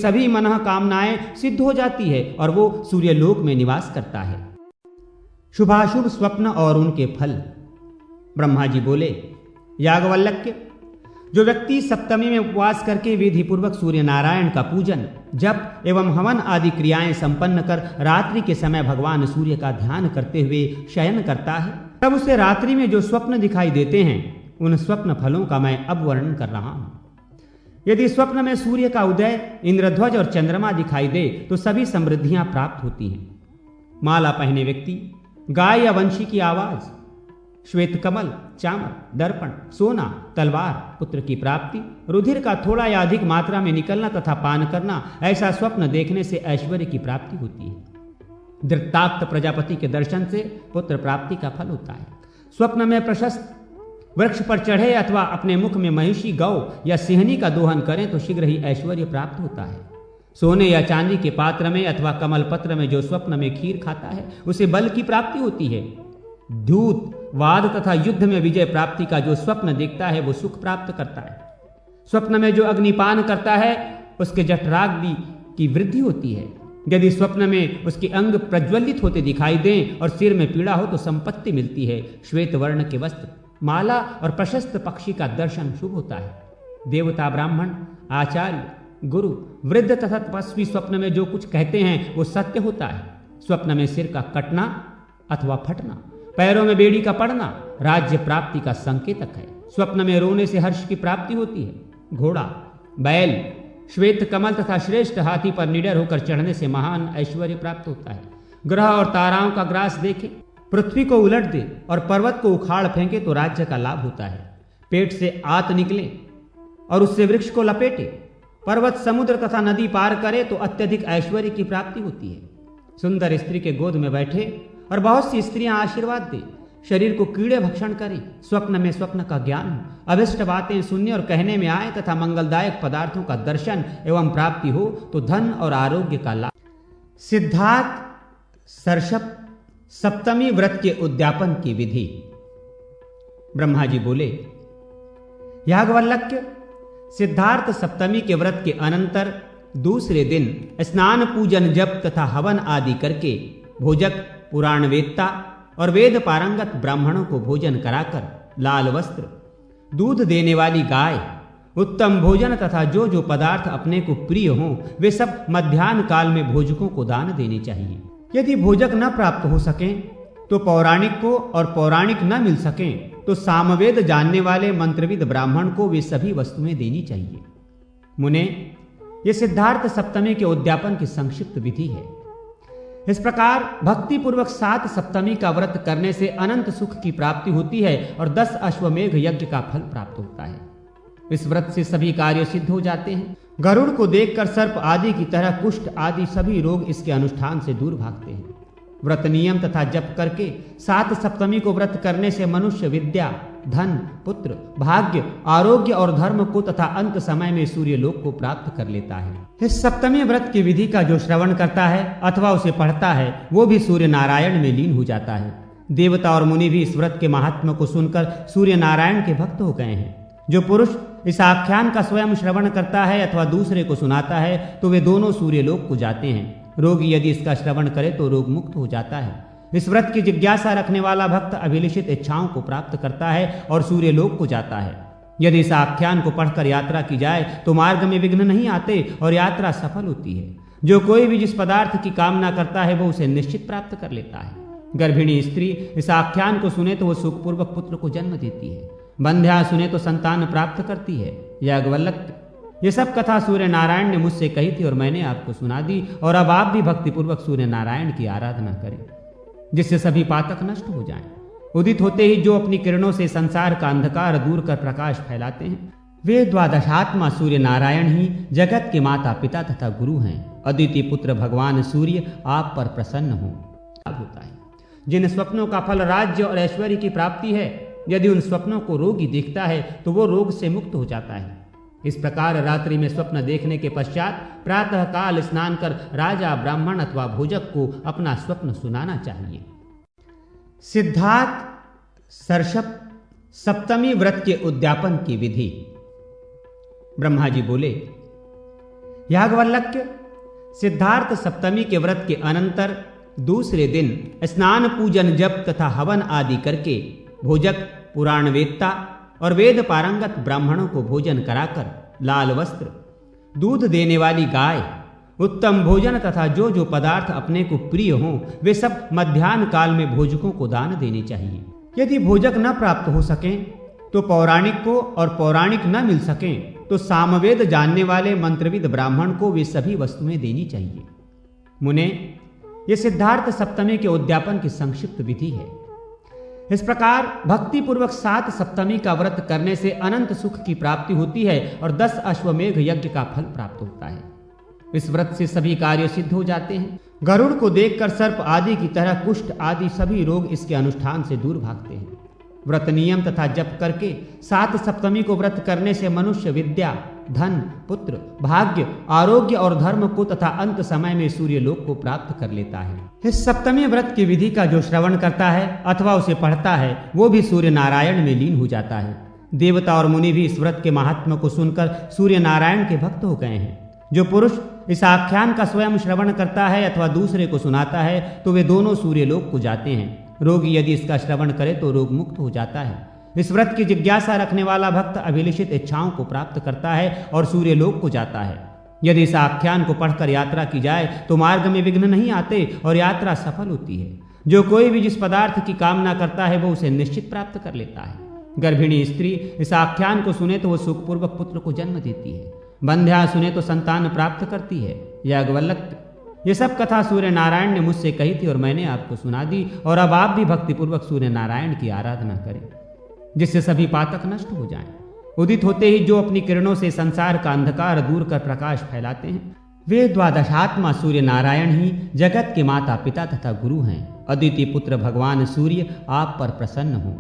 सभी मनोकामनाएं सिद्ध हो जाती है और वो सूर्यलोक में निवास करता है। शुभाशुभ स्वप्न और उनके फल। ब्रह्मा जी बोले, याज्ञवल्क्य, जो व्यक्ति सप्तमी में उपवास करके विधि पूर्वक सूर्य नारायण का पूजन, जप एवं हवन आदि क्रियाएं संपन्न कर रात्रि के समय भगवान सूर्य का ध्यान करते हुए शयन करता है, तब उसे रात्रि में जो स्वप्न दिखाई देते हैं, उन स्वप्न फलों का मैं अब वर्णन कर रहा हूं। यदि स्वप्न में सूर्य का उदय, इंद्रध्वज और चंद्रमा दिखाई दे तो सभी समृद्धियां प्राप्त होती हैं। माला पहने व्यक्ति, गाय या वंशी की आवाज, श्वेत कमल, चामर, दर्पण, सोना, तलवार, पुत्र की प्राप्ति, रुधिर का थोड़ा या अधिक मात्रा में निकलना तथा पान करना, ऐसा स्वप्न देखने से ऐश्वर्य की प्राप्ति होती है। दृत्ताक्त प्रजापति के दर्शन से पुत्र प्राप्ति का फल होता है। स्वप्न में प्रशस्त वृक्ष पर चढ़े अथवा अपने मुख में महिषी, गौ या सिंहनी का दोहन करें तो शीघ्र ही ऐश्वर्य प्राप्त होता है। सोने या चांदी के पात्र में अथवा कमल पत्र में जो स्वप्न में खीर खाता है, उसे बल की प्राप्ति होती है। धूत, वाद तथा युद्ध में विजय प्राप्ति का जो स्वप्न देखता है, वो सुख प्राप्त करता है। स्वप्न में जो अग्निपान करता है, उसके जठराग्नि की वृद्धि होती है। यदि स्वप्न में उसके अंग प्रज्वलित होते दिखाई दें और सिर में पीड़ा हो तो संपत्ति मिलती है। श्वेत वर्ण के वस्त्र, माला और प्रशस्त पक्षी का दर्शन शुभ होता है। देवता, ब्राह्मण, आचार्य, गुरु, वृद्ध तथा तपस्वी स्वप्न में जो कुछ कहते हैं वो सत्य होता है। स्वप्न में सिर का कटना अथवा फटना, पैरों में बेड़ी का पड़ना राज्य प्राप्ति का संकेतक है। स्वप्न में रोने से हर्ष की प्राप्ति होती है। घोड़ा, बैल, श्वेत कमल तथा श्रेष्ठ हाथी पर निडर होकर चढ़ने से महान ऐश्वर्य प्राप्त होता है। ग्रह और ताराओं का ग्रास देखे, पृथ्वी को उलट दे और पर्वत को उखाड़ फेंके तो राज्य का लाभ होता है। पेट से आत निकले और उससे वृक्ष को लपेटे, पर्वत, समुद्र तथा नदी पार करे तो अत्यधिक ऐश्वर्य की प्राप्ति होती है। सुंदर स्त्री के गोद में बैठे और बहुत सी स्त्रियां आशीर्वाद दे, शरीर को कीड़े भक्षण करें, स्वप्न में स्वप्न का ज्ञान हो, अभिष्ट बातें सुनने और कहने में आए तथा मंगलदायक पदार्थों का दर्शन एवं प्राप्ति हो तो धन और आरोग्य का लाभ। सिद्धार्थ सर्षप सप्तमी व्रत के उद्यापन की विधि। ब्रह्मा जी बोले, याज्ञवल्क्य, सिद्धार्थ सप्तमी के व्रत के अनंतर दूसरे दिन स्नान, पूजन, जप तथा हवन आदि करके भोजक, पुराण वेत्ता और वेद पारंगत ब्राह्मणों को भोजन कराकर लाल वस्त्र, दूध देने वाली गाय, उत्तम भोजन तथा जो जो पदार्थ अपने को प्रिय हों वे सब मध्याह्न काल में भोजकों को दान देने चाहिए। यदि भोजक न प्राप्त हो सकें तो पौराणिक को, और पौराणिक न मिल सकें तो सामवेद जानने वाले मंत्रविद ब्राह्मण को वे सभी वस्तुएं देनी चाहिए। मुने, ये सिद्धार्थ सप्तमी के उद्यापन की संक्षिप्त विधि है। इस प्रकार भक्ति पूर्वक 7 सप्तमी का व्रत करने से अनंत सुख की प्राप्ति होती है और 10 अश्वमेघ यज्ञ का फल प्राप्त होता है। इस व्रत से सभी कार्य सिद्ध हो जाते हैं। गरुड़ को देखकर सर्प आदि की तरह कुष्ठ आदि सभी रोग इसके अनुष्ठान से दूर भागते हैं। व्रत नियम तथा जप करके 7 सप्तमी को व्रत करने से मनुष्य विद्या, धन, पुत्र, भाग्य, आरोग्य और धर्म को तथा अंत समय में सूर्य लोक को प्राप्त कर लेता है। इस सप्तमी व्रत की विधि का जो श्रवण करता है अथवा उसे पढ़ता है वो भी सूर्य नारायण में लीन हो जाता है। देवता और मुनि भी इस व्रत के महात्म्य को सुनकर सूर्य नारायण के भक्त हो गए हैं। जो पुरुष इस आख्यान का स्वयं श्रवण करता है अथवा दूसरे को सुनाता है तो वे दोनों सूर्य लोक को जाते हैं। रोगी यदि इसका श्रवण करे तो रोग मुक्त हो जाता है। इस व्रत की जिज्ञासा रखने वाला भक्त अभिलषित इच्छाओं को प्राप्त करता है और सूर्य लोक को जाता है। यदि इस आख्यान को पढ़कर यात्रा की जाए तो मार्ग में विघ्न नहीं आते और यात्रा सफल होती है। जो कोई भी जिस पदार्थ की कामना करता है वो उसे निश्चित प्राप्त कर लेता है। गर्भिणी स्त्री इस आख्यान को सुने तो वो सुखपूर्वक पुत्र को जन्म देती है। बंध्या सुने तो संतान प्राप्त करती है। याज्ञवल्क्य, ये सब कथा सूर्य नारायण ने मुझसे कही थी और मैंने आपको सुना दी, और अब आप भी भक्तिपूर्वक सूर्य नारायण की आराधना करें जिससे सभी पातक नष्ट हो जाएं। उदित होते ही जो अपनी किरणों से संसार का अंधकार दूर कर प्रकाश फैलाते हैं वे द्वादशात्मा सूर्य नारायण ही जगत के माता पिता तथा गुरु हैं। अदिति पुत्र भगवान सूर्य आप पर प्रसन्न हो। होता है जिन स्वप्नों का फल राज्य और ऐश्वर्य की प्राप्ति है, यदि उन स्वप्नों को रोगी देखता है तो वो रोग से मुक्त हो जाता है। इस प्रकार रात्रि में स्वप्न देखने के पश्चात प्रातः काल स्नान कर राजा, ब्राह्मण अथवा भोजक को अपना स्वप्न सुनाना चाहिए। सिद्धार्थ सर्षप सप्तमी व्रत के उद्यापन की विधि। ब्रह्मा जी बोले, याज्ञवल्क्य, सिद्धार्थ सप्तमी के व्रत के अनंतर दूसरे दिन स्नान पूजन जप तथा हवन आदि करके भोजक, पुराण वेत्ता और वेद पारंगत ब्राह्मणों को भोजन कराकर लाल वस्त्र, दूध देने वाली गाय, उत्तम भोजन तथा जो जो पदार्थ अपने को प्रिय हों वे सब मध्याह्न काल में भोजकों को दान देने चाहिए। यदि भोजक न प्राप्त हो सकें तो पौराणिक को, और पौराणिक न मिल सकें तो सामवेद जानने वाले मंत्रविद ब्राह्मण को वे सभी वस्तुएं देनी चाहिए। मुने, ये सिद्धार्थ सप्तमी के उद्यापन की संक्षिप्त विधि है। इस प्रकार भक्ति पूर्वक 7 सप्तमी का व्रत करने से अनंत सुख की प्राप्ति होती है और 10 अश्वमेघ यज्ञ का फल प्राप्त होता है। इस व्रत से सभी कार्य सिद्ध हो जाते हैं। गरुड़ को देखकर सर्प आदि की तरह कुष्ठ आदि सभी रोग इसके अनुष्ठान से दूर भागते हैं। व्रत नियम तथा जप करके 7 सप्तमी को व्रत करने से मनुष्य विद्या, धन, पुत्र, भाग्य, आरोग्य और धर्म को तथा अंत समय में सूर्य लोक को प्राप्त कर लेता है। इस सप्तमी व्रत की विधि का जो श्रवण करता है अथवा उसे पढ़ता है वो भी सूर्य नारायण में लीन हो जाता है। देवता और मुनि भी इस व्रत के महात्म्य को सुनकर सूर्य नारायण के भक्त हो गए हैं। जो पुरुष इस आख्यान का स्वयं श्रवण करता है अथवा दूसरे को सुनाता है तो वे दोनों सूर्य लोक को जाते हैं। रोगी यदि इसका श्रवण करे तो रोग मुक्त हो जाता है। इस व्रत की जिज्ञासा रखने वाला भक्त अभिलषित इच्छाओं को प्राप्त करता है और सूर्य लोक को जाता है। यदि इस आख्यान को पढ़कर यात्रा की जाए तो मार्ग में विघ्न नहीं आते और यात्रा सफल होती है। जो कोई भी जिस पदार्थ की कामना करता है वो उसे निश्चित प्राप्त कर लेता है। गर्भिणी स्त्री इस आख्यान को सुने तो वो सुखपूर्वक पुत्र को जन्म देती है। बंध्या सुने तो संतान प्राप्त करती है। याज्ञवल्क्य, ये सब कथा सूर्य नारायण ने मुझसे कही थी और मैंने आपको सुना दी, और अब आप भी भक्तिपूर्वक सूर्य नारायण की आराधना करें जिससे सभी पातक नष्ट हो जाएं। उदित होते ही जो अपनी किरणों से संसार का अंधकार दूर कर प्रकाश फैलाते हैं वे द्वादशात्मा सूर्य नारायण ही जगत के माता पिता तथा गुरु हैं। अदिति पुत्र भगवान सूर्य आप पर प्रसन्न हों।